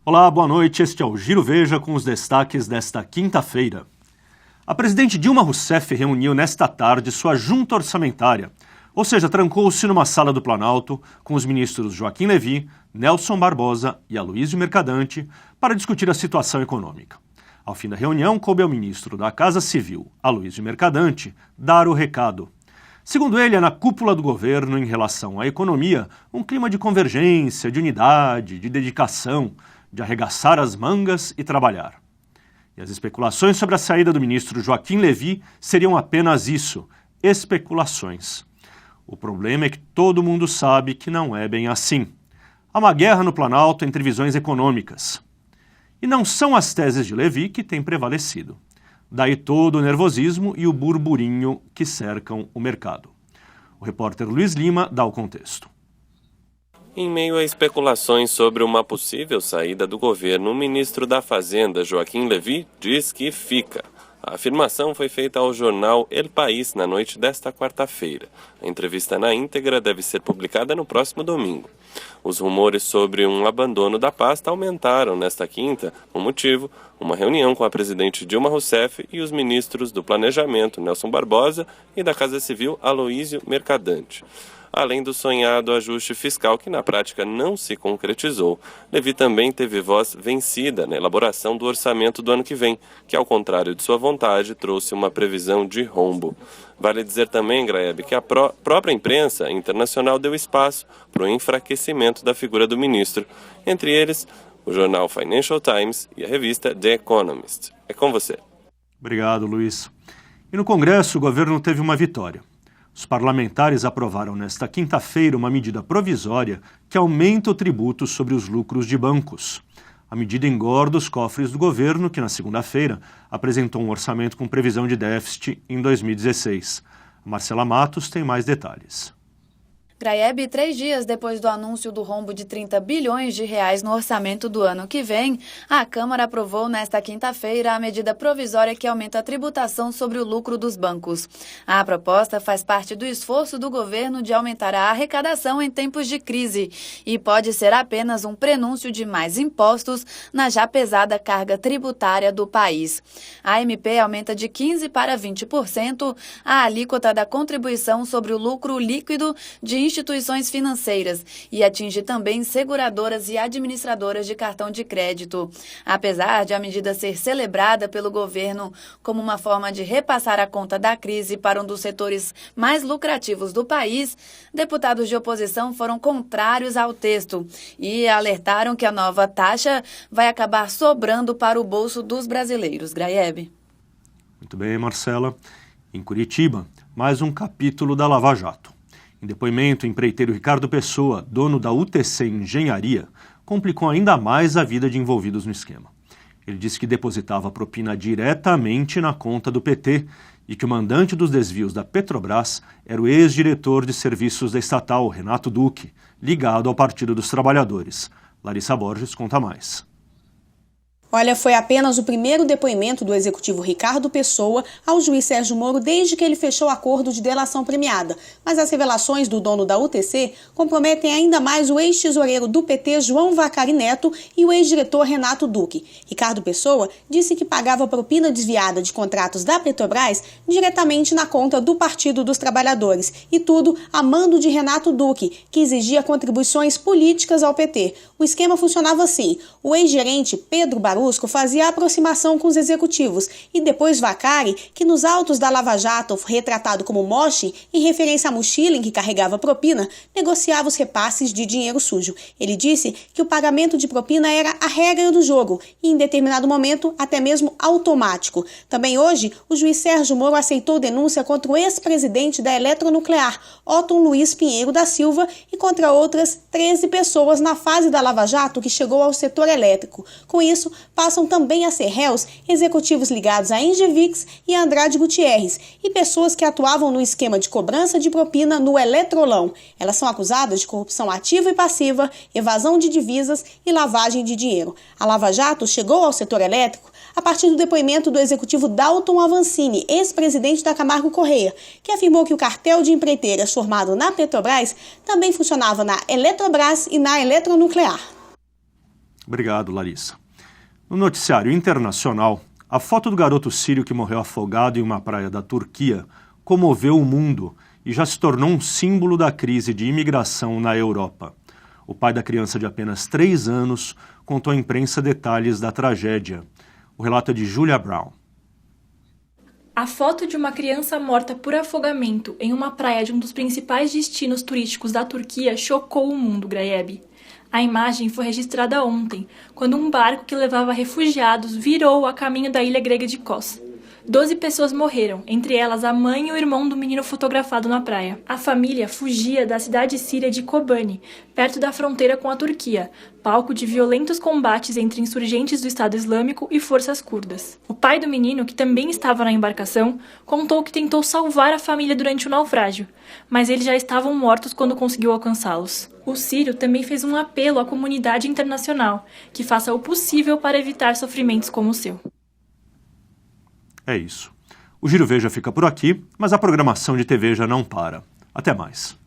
Olá, boa noite. Este é o Giro Veja com os destaques desta quinta-feira. A presidente Dilma Rousseff reuniu nesta tarde sua junta orçamentária, ou seja, trancou-se numa sala do Planalto com os ministros Joaquim Levy, Nelson Barbosa e Aloysio Mercadante para discutir a situação econômica. Ao fim da reunião, coube ao ministro da Casa Civil, Aloysio Mercadante, dar o recado. Segundo ele, é na cúpula do governo em relação à economia um clima de convergência, de unidade, de dedicação, de arregaçar as mangas e trabalhar. E as especulações sobre a saída do ministro Joaquim Levy seriam apenas isso, especulações. O problema é que todo mundo sabe que não é bem assim. Há uma guerra no Planalto entre visões econômicas. E não são as teses de Levy que têm prevalecido. Daí todo o nervosismo e o burburinho que cercam o mercado. O repórter Luiz Lima dá o contexto. Em meio a especulações sobre uma possível saída do governo, o ministro da Fazenda, Joaquim Levy, diz que fica. A afirmação foi feita ao jornal El País na noite desta quarta-feira. A entrevista na íntegra deve ser publicada no próximo domingo. Os rumores sobre um abandono da pasta aumentaram nesta quinta. O motivo, uma reunião com a presidente Dilma Rousseff e os ministros do Planejamento, Nelson Barbosa, e da Casa Civil, Aloysio Mercadante. Além do sonhado ajuste fiscal que na prática não se concretizou, Levy também teve voz vencida na elaboração do orçamento do ano que vem, que ao contrário de sua vontade trouxe uma previsão de rombo. Vale dizer também, Graeb, que a própria imprensa internacional deu espaço para o enfraquecimento da figura do ministro, entre eles o jornal Financial Times e a revista The Economist. É com você. Obrigado, Luiz. E no Congresso o governo teve uma vitória. Os parlamentares aprovaram nesta quinta-feira uma medida provisória que aumenta o tributo sobre os lucros de bancos. A medida engorda os cofres do governo, que na segunda-feira apresentou um orçamento com previsão de déficit em 2016. A Marcela Matos tem mais detalhes. Graeb, 3 dias depois do anúncio do rombo de 30 bilhões de reais no orçamento do ano que vem, a Câmara aprovou nesta quinta-feira a medida provisória que aumenta a tributação sobre o lucro dos bancos. A proposta faz parte do esforço do governo de aumentar a arrecadação em tempos de crise e pode ser apenas um prenúncio de mais impostos na já pesada carga tributária do país. A MP aumenta de 15% para 20% a alíquota da contribuição sobre o lucro líquido de instituições financeiras e atinge também seguradoras e administradoras de cartão de crédito. Apesar de a medida ser celebrada pelo governo como uma forma de repassar a conta da crise para um dos setores mais lucrativos do país, deputados de oposição foram contrários ao texto e alertaram que a nova taxa vai acabar sobrando para o bolso dos brasileiros. Graeb. Muito bem, Marcela. Em Curitiba, mais um capítulo da Lava Jato. Em depoimento, o empreiteiro Ricardo Pessoa, dono da UTC Engenharia, complicou ainda mais a vida de envolvidos no esquema. Ele disse que depositava a propina diretamente na conta do PT e que o mandante dos desvios da Petrobras era o ex-diretor de serviços da estatal, Renato Duque, ligado ao Partido dos Trabalhadores. Larissa Borges conta mais. Olha, foi apenas o primeiro depoimento do executivo Ricardo Pessoa ao juiz Sérgio Moro desde que ele fechou o acordo de delação premiada. Mas as revelações do dono da UTC comprometem ainda mais o ex-tesoureiro do PT, João Vacari Neto, e o ex-diretor Renato Duque. Ricardo Pessoa disse que pagava propina desviada de contratos da Petrobras diretamente na conta do Partido dos Trabalhadores. E tudo a mando de Renato Duque, que exigia contribuições políticas ao PT. O esquema funcionava assim. O ex-gerente Pedro Barusco fazia a aproximação com os executivos e depois Vacari, que nos autos da Lava Jato, retratado como moche, em referência à mochila em que carregava propina, negociava os repasses de dinheiro sujo. Ele disse que o pagamento de propina era a regra do jogo e, em determinado momento, até mesmo automático. Também hoje, o juiz Sérgio Moro aceitou denúncia contra o ex-presidente da Eletronuclear, Otton Luiz Pinheiro da Silva, e contra outras 13 pessoas na fase da Lava Jato que chegou ao setor elétrico. Com isso, passam também a ser réus executivos ligados à Engevix e a Andrade Gutierrez e pessoas que atuavam no esquema de cobrança de propina no Eletrolão. Elas são acusadas de corrupção ativa e passiva, evasão de divisas e lavagem de dinheiro. A Lava Jato chegou ao setor elétrico a partir do depoimento do executivo Dalton Avancini, ex-presidente da Camargo Correia, que afirmou que o cartel de empreiteiras formado na Petrobras também funcionava na Eletrobras e na Eletronuclear. Obrigado, Larissa. No noticiário internacional, a foto do garoto sírio que morreu afogado em uma praia da Turquia comoveu o mundo e já se tornou um símbolo da crise de imigração na Europa. O pai da criança de apenas 3 anos contou à imprensa detalhes da tragédia. O relato é de Julia Brown. A foto de uma criança morta por afogamento em uma praia de um dos principais destinos turísticos da Turquia chocou o mundo, Graeb. A imagem foi registrada ontem, quando um barco que levava refugiados virou a caminho da ilha grega de Kos. 12 pessoas morreram, entre elas a mãe e o irmão do menino fotografado na praia. A família fugia da cidade síria de Kobani, perto da fronteira com a Turquia, palco de violentos combates entre insurgentes do Estado Islâmico e forças curdas. O pai do menino, que também estava na embarcação, contou que tentou salvar a família durante o naufrágio, mas eles já estavam mortos quando conseguiu alcançá-los. O sírio também fez um apelo à comunidade internacional, que faça o possível para evitar sofrimentos como o seu. É isso. O Giro Veja fica por aqui, mas a programação de TV já não para. Até mais.